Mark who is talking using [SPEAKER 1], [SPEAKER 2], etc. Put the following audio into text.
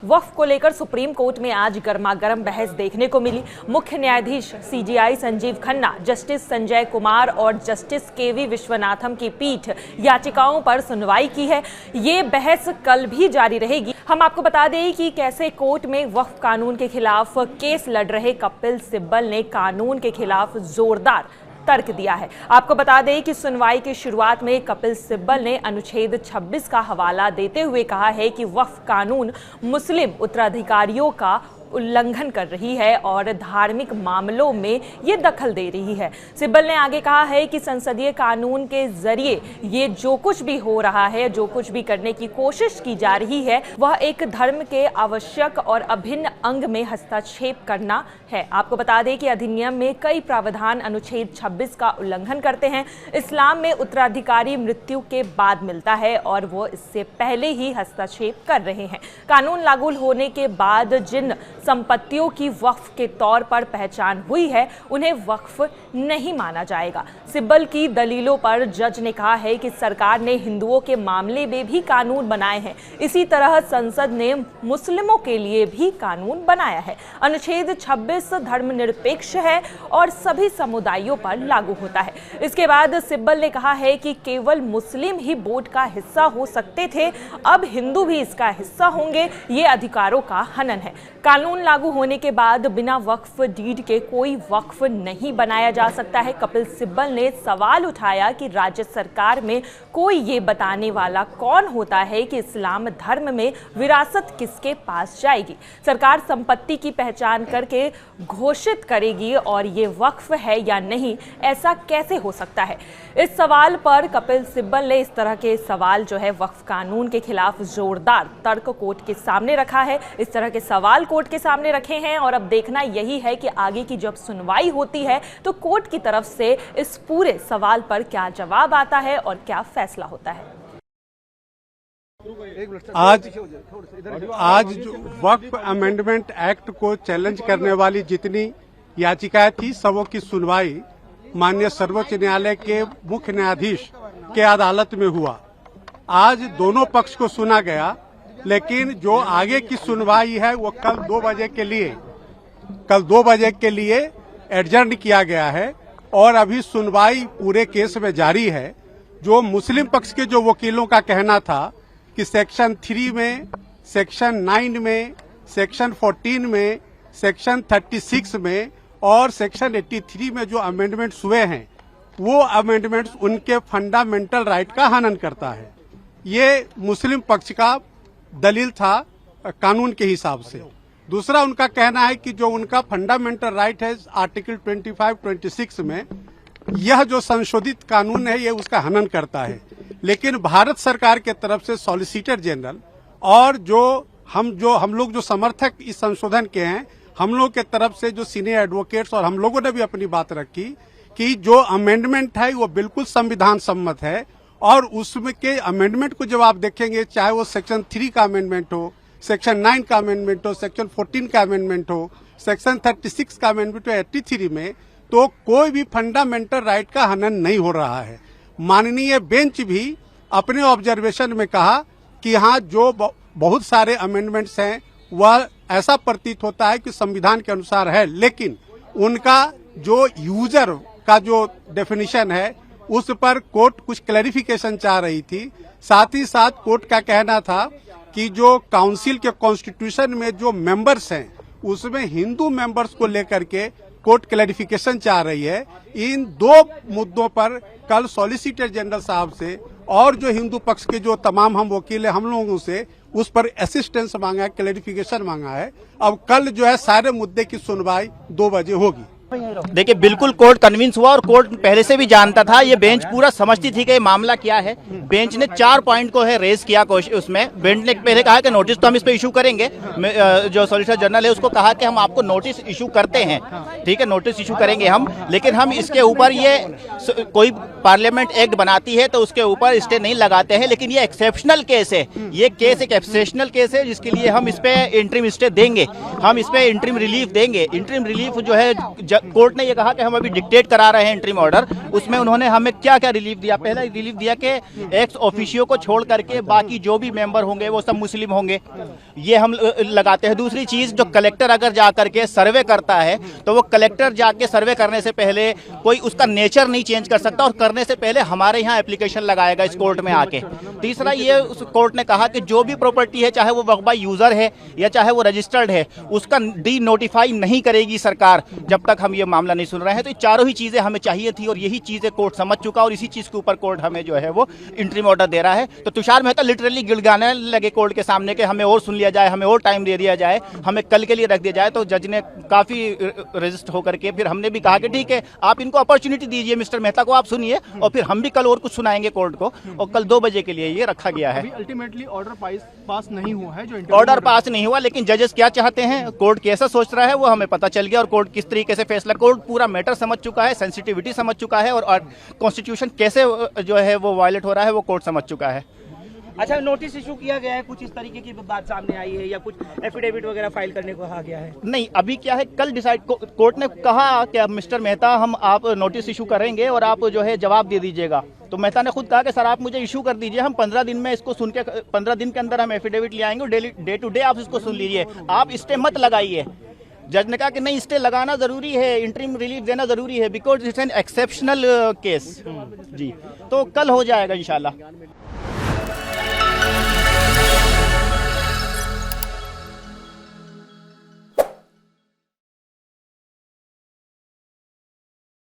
[SPEAKER 1] वक्फ को लेकर supreme court में आज गर्मागर्म बहस देखने को मिली। मुख्य न्यायाधीश सीजेआई संजीव खन्ना, जस्टिस संजय कुमार और जस्टिस केवी विश्वनाथम की पीठ याचिकाओं पर सुनवाई की है। ये बहस कल भी जारी रहेगी। हम आपको बता दें कि कैसे कोर्ट में वक्फ कानून के खिलाफ केस लड़ रहे कपिल सिब्बल ने कानून के खिलाफ जोरदार तर्क दिया है। आपको बता दें कि सुनवाई की शुरुआत में कपिल सिब्बल ने अनुच्छेद 26 का हवाला देते हुए कहा है कि वक्फ कानून मुस्लिम उत्तराधिकारियों का उल्लंघन कर रही है और धार्मिक मामलों में ये दखल दे रही है। सिब्बल ने आगे कहा है कि संसदीय कानून के जरिए ये जो कुछ भी हो रहा है, जो कुछ भी करने की कोशिश की जा रही है, वह एक धर्म के आवश्यक और अभिन्न अंग में हस्तक्षेप करना है। आपको बता दें कि अधिनियम में कई प्रावधान अनुच्छेद 26 का उल्लंघन करते हैं। इस्लाम में उत्तराधिकारी मृत्यु के बाद मिलता है और वो इससे पहले ही हस्तक्षेप कर रहे हैं। कानून लागू होने के बाद जिन संपत्तियों की वक्फ के तौर पर पहचान हुई है, उन्हें वक्फ नहीं माना जाएगा। सिब्बल की दलीलों पर जज ने कहा है कि सरकार ने हिंदुओं के मामले में भी कानून बनाए हैं, इसी तरह संसद ने मुस्लिमों के लिए भी कानून बनाया है। अनुच्छेद 26 धर्मनिरपेक्ष है और सभी समुदायों पर लागू होता है। इसके बाद सिब्बल ने कहा है कि केवल मुस्लिम ही बोर्ड का हिस्सा हो सकते थे, अब हिंदू भी इसका हिस्सा होंगे, ये अधिकारों का हनन है। कानून लागू होने के बाद बिना वक्फ डीड के कोई वक्फ नहीं बनाया जा सकता है। कपिल सिब्बल ने सवाल उठाया कि राज्य सरकार में कोई ये बताने वाला कौन होता है कि इस्लाम धर्म में विरासत किसके पास जाएगी। सरकार संपत्ति की पहचान करके घोषित करेगी और ये वक्फ है या नहीं, ऐसा कैसे हो सकता है। इस सवाल पर कपिल सिब्बल ने इस तरह के सवाल जो है वक्फ कानून के खिलाफ जोरदार तर्क कोर्ट के सामने रखा है। इस तरह के सवाल कोर्ट के सामने रखे हैं और अब देखना यही है कि आगे की जब सुनवाई होती है तो कोर्ट की तरफ से इस पूरे सवाल पर क्या जवाब आता है और क्या फैसला होता है।
[SPEAKER 2] आज जो वक्फ अमेंडमेंट एक्ट को चैलेंज करने वाली जितनी याचिकाएं थी, सबों की सुनवाई माननीय सर्वोच्च न्यायालय के मुख्य न्यायाधीश के अदालत में हुआ। आज दोनों पक्ष को सुना गया, लेकिन जो आगे की सुनवाई है वो कल 2 बजे के लिए एडजर्न किया गया है और अभी सुनवाई पूरे केस में जारी है। जो मुस्लिम पक्ष के जो वकीलों का कहना था कि सेक्शन 3 में, सेक्शन 9 में, सेक्शन 14 में, सेक्शन 36 में और सेक्शन 83 में जो अमेंडमेंट्स हुए हैं, वो अमेंडमेंट्स उनके फंडामेंटल राइट का हनन करता है। ये मुस्लिम पक्ष का दलील था कानून के हिसाब से। दूसरा उनका कहना है कि जो उनका फंडामेंटल राइट है आर्टिकल 25-26 में, यह जो संशोधित कानून है ये उसका हनन करता है। लेकिन भारत सरकार के तरफ से सॉलिसिटर जनरल और हम लोग जो समर्थक इस संशोधन के हैं, हम लोग के तरफ से जो सीनियर एडवोकेट्स और हम लोगों ने भी अपनी बात रखी कि जो अमेंडमेंट है वो बिल्कुल संविधान सम्मत है और उसमें के अमेंडमेंट को जब आप देखेंगे, चाहे वो सेक्शन 3 का अमेंडमेंट हो, सेक्शन 9 का अमेंडमेंट हो, सेक्शन 14 का अमेंडमेंट हो, सेक्शन 36 का अमेंडमेंट हो, 83 में, तो कोई भी फंडामेंटल राइट का हनन नहीं हो रहा है। माननीय बेंच भी अपने ऑब्जर्वेशन में कहा कि हाँ, जो बहुत सारे अमेंडमेंट्स हैं वह ऐसा प्रतीत होता है कि संविधान के अनुसार है, लेकिन उनका जो यूजर का जो डेफिनेशन है उस पर कोर्ट कुछ क्लैरिफिकेशन चाह रही थी। साथ ही साथ कोर्ट का कहना था कि जो काउंसिल के कॉन्स्टिट्यूशन में जो मेंबर्स हैं उसमें हिंदू मेंबर्स को लेकर के कोर्ट क्लैरिफिकेशन चाह रही है। इन 2 मुद्दों पर कल सॉलिसिटर जनरल साहब से और जो हिंदू पक्ष के जो तमाम हम वकील हैं, हम लोगों से उस पर असिस्टेंस मांगा है, क्लैरिफिकेशन मांगा है। अब कल जो है सारे मुद्दे की सुनवाई 2 बजे होगी।
[SPEAKER 3] देखिए, बिल्कुल कोर्ट कन्विंस हुआ और कोर्ट पहले से भी जानता था, ये बेंच पूरा समझती थी कि ये मामला क्या है। बेंच ने 4 पॉइंट को है रेज किया उसमें। बेंच ने पहले कहा कि नोटिस तो हम इस पे इशू करेंगे, जो सॉलिसिटर जनरल है उसको कहा कि हम आपको नोटिस इशू करते हैं, ठीक है, नोटिस इशू करेंगे हम, लेकिन हम इसके ऊपर ये कोई पार्लियामेंट एक्ट बनाती है तो उसके ऊपर स्टे नहीं लगाते हैं। लेकिन ये एक्सेप्शनल केस है, ये केस एक एक्सेप्शनल केस है जिसके लिए हम इस पे इंटरिम स्टे देंगे, हम इस पे इंटरिम रिलीफ देंगे। इंटरिम रिलीफ जो है कोर्ट ने ये कहा कि हम अभी डिक्टेट करा रहे हैं इंटरिम ऑर्डर, उसमें उन्होंने हमें क्या क्या रिलीफ दिया। पहला रिलीफ दिया कि एक्स ऑफिशियो को छोड़ करके बाकी जो भी मेंबर होंगे वो सब मुस्लिम होंगे, ये हम लगाते हैं। दूसरी चीज, जो कलेक्टर अगर जा करके सर्वे करता है तो वो कलेक्टर जाके सर्वे करने से पहले कोई उसका नेचर नहीं चेंज कर सकता, और करने से पहले हमारे यहाँ एप्लीकेशन लगाएगा इस कोर्ट में आके। तीसरा, ये उस कोर्ट ने कहा कि जो भी प्रॉपर्टी है, चाहे वो वक्फ बाय यूजर है या चाहे वो रजिस्टर्ड है, उसका डी नोटिफाई नहीं करेगी सरकार जब तक हम ये मामला नहीं सुन रहे हैं। तो ये चारों ही चीजें हमें चाहिए थी और यही चीजें कोर्ट समझ चुका, और इसी चीज के ऊपर कोर्ट हमें जो है वो इंटरिम ऑर्डर दे रहा है। तो तुषार मेहता लिटरली गिड़गाने लगे कोर्ट के सामने कि हमें और सुन लिया जाए, हमें और टाइम दे दिया जाए, हमें कल के लिए रख दिया जाए। तो जज ने काफी रेजिस्ट होकर के फिर हमने भी कहा कि ठीक है, आप इनको अपॉर्चुनिटी दीजिए, मिस्टर मेहता को आप सुनिए, और फिर हम भी कल और कुछ सुनाएंगे कोर्ट को। और कल 2 बजे के लिए ये रखा गया है।
[SPEAKER 4] अल्टीमेटली ऑर्डर पास नहीं हुआ है, जो
[SPEAKER 3] ऑर्डर पास नहीं हुआ, लेकिन जजेस क्या चाहते हैं, कोर्ट कैसा सोच रहा है वो हमें पता चल गया, और कोर्ट किस तरीके से फैसला, कोर्ट पूरा मैटर समझ चुका है, सेंसिटिविटी समझ चुका है, और कॉन्स्टिट्यूशन कैसे जो है वो वायलेट हो रहा है वो कोर्ट समझ चुका है।
[SPEAKER 5] अच्छा, नोटिस इशू किया गया है, कुछ इस तरीके की बात सामने आई है या कुछ एफिडेविट वगैरह फाइल करने को कहा गया है?
[SPEAKER 3] नहीं, अभी क्या है, कल डिसाइड कोर्ट ने कहा कि अब मिस्टर मेहता हम आप नोटिस इशू करेंगे और आप जो है जवाब दे दीजिएगा। तो मेहता ने खुद कहा कि सर आप मुझे इशू कर दीजिए, हम 15 दिन में इसको सुन के 15 दिन के अंदर हम एफिडेविट ले आएंगे, डे टू डे आप इसको सुन लीजिए, आप स्टे मत लगाइए। जज ने कहा कि नहीं, स्टे लगाना जरूरी है, इंटरिम रिलीफ देना जरूरी है, because it's an exceptional case. जी, तो कल हो जाएगा इंशाल्लाह।